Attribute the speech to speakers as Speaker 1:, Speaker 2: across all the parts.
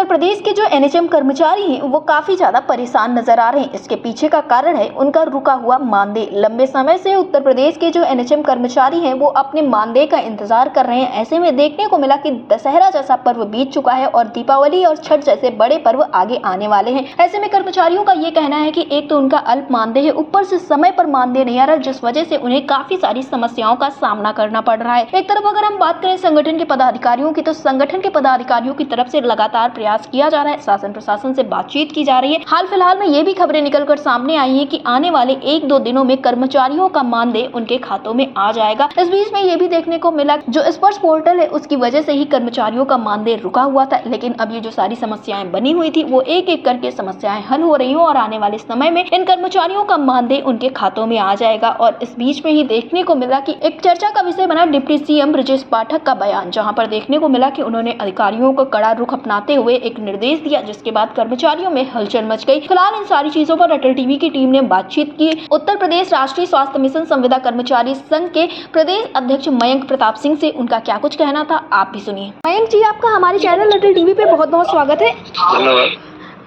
Speaker 1: उत्तर प्रदेश के जो एनएचएम कर्मचारी हैं वो काफी ज्यादा परेशान नजर आ रहे हैं। इसके पीछे का कारण है उनका रुका हुआ मानदेय। लंबे समय से उत्तर प्रदेश के जो एनएचएम कर्मचारी हैं वो अपने मानदेय का इंतजार कर रहे हैं। ऐसे में देखने को मिला कि दशहरा जैसा पर्व बीत चुका है और दीपावली और छठ जैसे बड़े पर्व आगे आने वाले हैं। ऐसे में कर्मचारियों का ये कहना है कि एक तो उनका अल्प मानदेय है, ऊपर से समय पर मानदेय नहीं आ रहा, जिस वजह से उन्हें काफी सारी समस्याओं का सामना करना पड़ रहा है। एक तरफ अगर हम बात करें संगठन के पदाधिकारियों की, तो संगठन के पदाधिकारियों की तरफ से लगातार प्रयास किया जा रहा है, शासन प्रशासन से बातचीत की जा रही है। हाल फिलहाल में ये भी खबरें निकलकर सामने आई हैं कि आने वाले 1-2 दिनों में कर्मचारियों का मानदेय उनके खातों में आ जाएगा। इस बीच में ये भी देखने को मिला जो स्पर्श पोर्टल है उसकी वजह से ही कर्मचारियों का मानदेय रुका हुआ था, लेकिन अब ये जो सारी समस्याएं बनी हुई थी वो एक एक करके समस्याएं हल हो रही हो और आने वाले समय में इन कर्मचारियों का मानदेय उनके खातों में आ जाएगा। और इस बीच में ही देखने को मिला कि एक चर्चा का विषय बना डिप्टी सीएम ब्रजेश पाठक का बयान, जहाँ पर देखने को मिला कि उन्होंने अधिकारियों को कड़ा रुख अपनाते हुए एक निर्देश दिया, जिसके बाद कर्मचारियों में हलचल मच गई। फिलहाल इन सारी चीजों पर अटल टीवी की टीम ने बातचीत की। उत्तर प्रदेश राष्ट्रीय स्वास्थ्य मिशन संविदा कर्मचारी संघ के प्रदेश अध्यक्ष मयंक प्रताप सिंह से उनका क्या कुछ कहना था, आप भी सुनिए। मयंक जी, आपका हमारे चैनल अटल टीवी पे बहुत बहुत स्वागत है।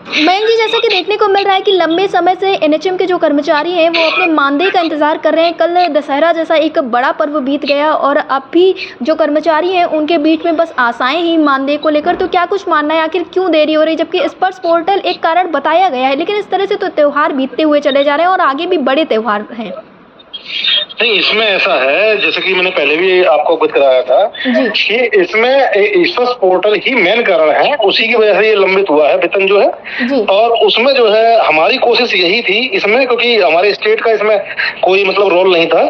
Speaker 1: मयंक जी, जैसा कि देखने को मिल रहा है कि लंबे समय से एनएचएम के जो कर्मचारी हैं वो अपने मानदेय का इंतजार कर रहे हैं। कल दशहरा जैसा एक बड़ा पर्व बीत गया और अब भी जो कर्मचारी हैं उनके बीच में बस आशाएं ही मानदेय को लेकर। तो क्या कुछ मानना है, आखिर क्यों देरी हो रही, जबकि स्पर्श पोर्टल एक कारण बताया गया है, लेकिन इस तरह से तो त्योहार बीतते हुए चले जा रहे हैं और आगे भी बड़े त्योहार हैं।
Speaker 2: नहीं, इसमें ऐसा है जैसे कि मैंने पहले भी आपको अवगत कराया था कि इसमें स्पर्श पोर्टल ही मेन कारण है, उसी की वजह से ये लंबित हुआ है वेतन जो है। और उसमें जो है हमारी कोशिश यही थी इसमें, क्योंकि हमारे स्टेट का इसमें कोई मतलब रोल नहीं था।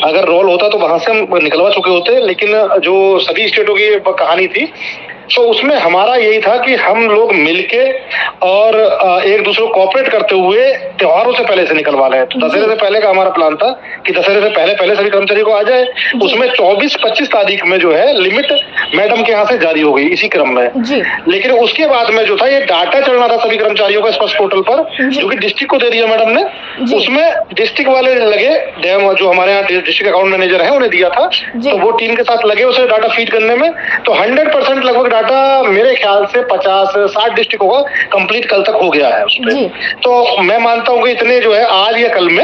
Speaker 2: अगर रोल होता तो वहां से हम निकलवा चुके होते, लेकिन जो सभी स्टेटों की कहानी थी तो उसमें हमारा यही था कि हम लोग मिलके और एक दूसरे को कोऑपरेट करते हुए त्योहारों से पहले से निकलवा लें। तो दशहरे से पहले का हमारा प्लान था कि दशहरे से पहले सभी कर्मचारियों को आ जाए। उसमें 24-25 तारीख में जो है लिमिट मैडम के यहाँ से जारी हो गई इसी क्रम में। लेकिन उसके बाद में जो था ये डाटा चलना था सभी कर्मचारियों का स्पर्श पोर्टल पर, जो कि डिस्ट्रिक्ट को दे दिया मैडम ने। उसमें डिस्ट्रिक्ट वाले लगे, जो हमारे यहाँ डिस्ट्रिक्ट अकाउंट मैनेजर है उन्हें दिया था, तो वो टीम के साथ लगे उसे डाटा फीड करने में। तो 100% लगभग डाटा मेरे ख्याल से 50-60 डिस्ट्रिक्टों का कंप्लीट कल तक हो गया है उसमें। तो मैं मानता हूँ कि इतने जो है आज या कल में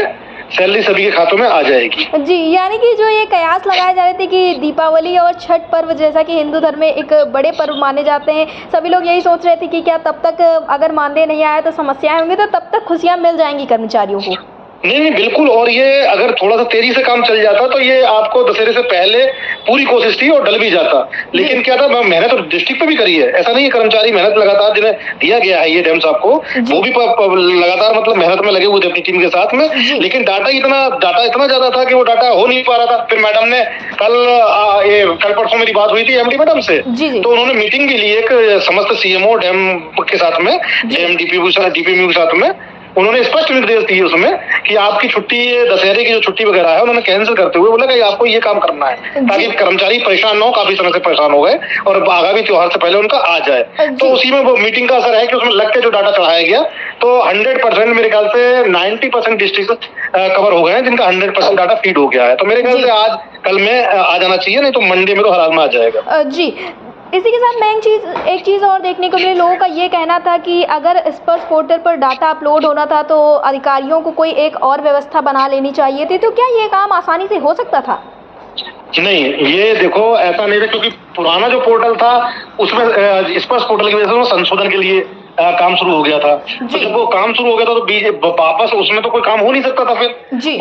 Speaker 2: सैलरी सभी के खातों में आ जाएगी। जी,
Speaker 1: यानी कि जो ये कयास लगाए जा रहे थे कि दीपावली और छठ पर्व जैसा कि हिंदू धर्म में एक बड़े पर्व माने जाते हैं, सभी लोग यही सोच रहे थे कि क्या तब तक अगर मानदेय नहीं आया तो समस्याएं होंगी, तो तब तक खुशियां मिल जाएंगी कर्मचारियों को।
Speaker 2: नहीं, बिल्कुल। और ये अगर थोड़ा सा तेजी से काम चल जाता तो ये आपको दशहरे से पहले पूरी कोशिश थी और डल भी जाता। लेकिन क्या था, मेहनत तो डिस्ट्रिक्ट पे भी करी है, ऐसा नहीं है। कर्मचारी मेहनत लगातार जिन्हें दिया गया है ये डैम साहब को, वो भी लगातार मतलब मेहनत में लगे हुए थे अपनी टीम के साथ में। लेकिन डाटा इतना ज्यादा था कि वो डाटा हो नहीं पा रहा था। फिर मैडम ने कल परसों मेरी बात हुई थी एमडी मैडम से, तो उन्होंने मीटिंग भी ली एक समस्त सीएमओ डैम के साथ में, डैम डीपीएमयू के साथ में। उन्होंने स्पष्ट निर्देश दिए उसमें कि आपकी छुट्टी, दशहरे की जो छुट्टी वगैरह है उन्होंने कैंसिल करते हुए बोला कि आपको ये काम करना है ताकि कर्मचारी परेशान ना हो। काफी समय से परेशान हो गए और आगामी त्योहार से पहले उनका आ जाए। तो उसी में वो मीटिंग का असर है कि उसमें लग के जो डाटा चढ़ाया गया, तो 100% मेरे ख्याल से 90% डिस्ट्रिक्ट कवर हो गए हैं जिनका 100% डाटा फीड हो गया है। तो मेरे ख्याल से आज कल में आ जाना चाहिए, नहीं तो मंडे में तो हर हाल में आ जाएगा।
Speaker 1: जी, इसी के साथ मैं एक चीज़ और देखने को मिली, लोगों का ये कहना था कि अगर स्पर्श पोर्टल पर डाटा अपलोड होना था तो अधिकारियों को कोई एक और व्यवस्था बना लेनी चाहिए थी। तो क्या ये काम आसानी से हो सकता था?
Speaker 2: नहीं, ये देखो ऐसा नहीं था, क्योंकि पुराना जो पोर्टल था उसमें स्पर्श पोर्टल की वजह से संशोधन के लिए काम शुरू हो गया था। तो जब वो काम शुरू हो गया था तो वापस उसमें तो कोई काम हो नहीं सकता था फिर,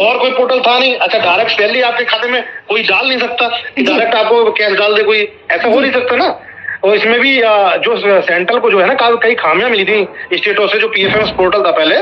Speaker 2: और कोई पोर्टल था नहीं। अच्छा, डायरेक्ट सैलरी आपके खाते में कोई डाल नहीं सकता कि डायरेक्ट आपको कैश डाल दे कोई, ऐसा हो नहीं सकता ना। और इसमें भी जो सेंट्रल को जो है ना कई खामियां मिली थी स्टेटों से, जो पीएफएमएस पोर्टल था पहले,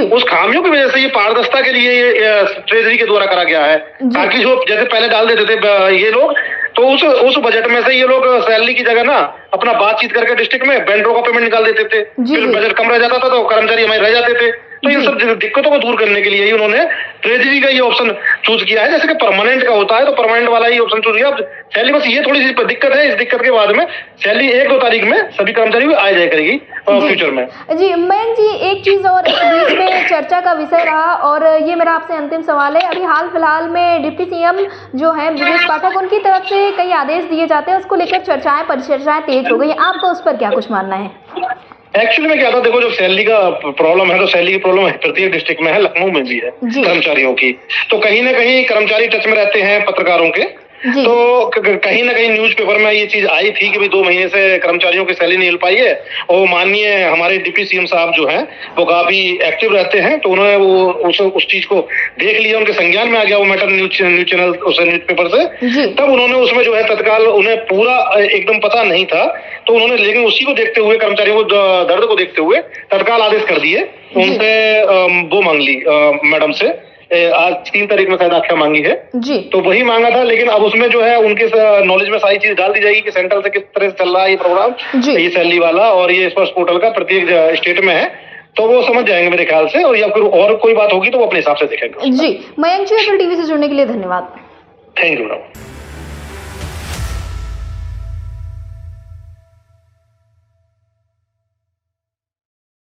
Speaker 2: उस खामियों की वजह से ये पारदर्शिता के लिए ये ट्रेजरी के द्वारा करा गया है, ताकि जो जैसे पहले डाल देते थे ये लोग, तो उस बजट में से ये लोग सैलरी की जगह ना अपना बातचीत करके डिस्ट्रिक्ट में वेंडरों का पेमेंट निकाल देते थे। फिर बजट कम रह जाता था तो कर्मचारी हमारे रह जाते थे, तो ये सब दिक्कतों को दूर करने के लिए ही उन्होंने ट्रेजरी का ये ऑप्शन चूज किया है। जैसे कि परमानेंट का होता है तो परमानेंट वाला ही ऑप्शन चूज किया। अब सैलरी बस ये थोड़ी सी दिक्कत है, इस दिक्कत के बाद में सैलरी 1-2 तारीख में सभी कर्मचारियों को आ जाया करेगी फ्यूचर में।
Speaker 1: जी मयंक जी, एक चीज और इस बीच में चर्चा का विषय रहा और ये मेरा आपसे अंतिम सवाल है। अभी हाल फिलहाल में डिप्टी सीएम जो है ब्रजेश पाठक, उनकी तरफ से कई आदेश दिए जाते हैं, उसको लेकर चर्चाएं परिचर्चाएं तेज हो गई। आपका उस पर क्या कुछ मानना है?
Speaker 2: एक्चुअली में क्या था, देखो जब सैलरी का प्रॉब्लम है तो सैलरी की प्रॉब्लम प्रत्येक डिस्ट्रिक्ट में है, लखनऊ में भी है कर्मचारियों की। तो कहीं ना कहीं कर्मचारी टच में रहते हैं पत्रकारों के, तो कहीं ना कहीं न्यूज़पेपर में ये चीज आई थी कि भाई 2 महीने से कर्मचारियों की सैलरी नहीं मिल पाई है। और माननीय हमारे डिप्टी सीएम साहब जो हैं वो काफी एक्टिव रहते हैं, तो उन्होंने वो उस चीज को देख लिया, उनके संज्ञान में आ गया वो मैटर न्यूज चैनल उस न्यूज़पेपर से। तब उन्होंने उसमें जो है तत्काल, उन्हें पूरा एकदम पता नहीं था तो उन्होंने, लेकिन उसी को देखते हुए, कर्मचारियों को दर्द को देखते हुए तत्काल आदेश कर दिए। उनसे वो मांग ली मैडम से, आज 3 तारीख में शायद आख्या मांगी है जी, तो वही मांगा था। लेकिन अब उसमें जो है उनके नॉलेज में सारी चीज डाल दी जाएगी कि सेंट्रल से किस तरह से चल रहा है ये प्रोग्राम, ये सैलरी वाला, और ये स्पर्श पोर्टल का प्रत्येक स्टेट में है, तो वो समझ जाएंगे मेरे ख्याल से। और या फिर और कोई बात होगी तो वो अपने हिसाब से देखेंगे।
Speaker 1: जी मयंक जी, टीवी से जुड़ने के लिए धन्यवाद।
Speaker 2: Thank you madam.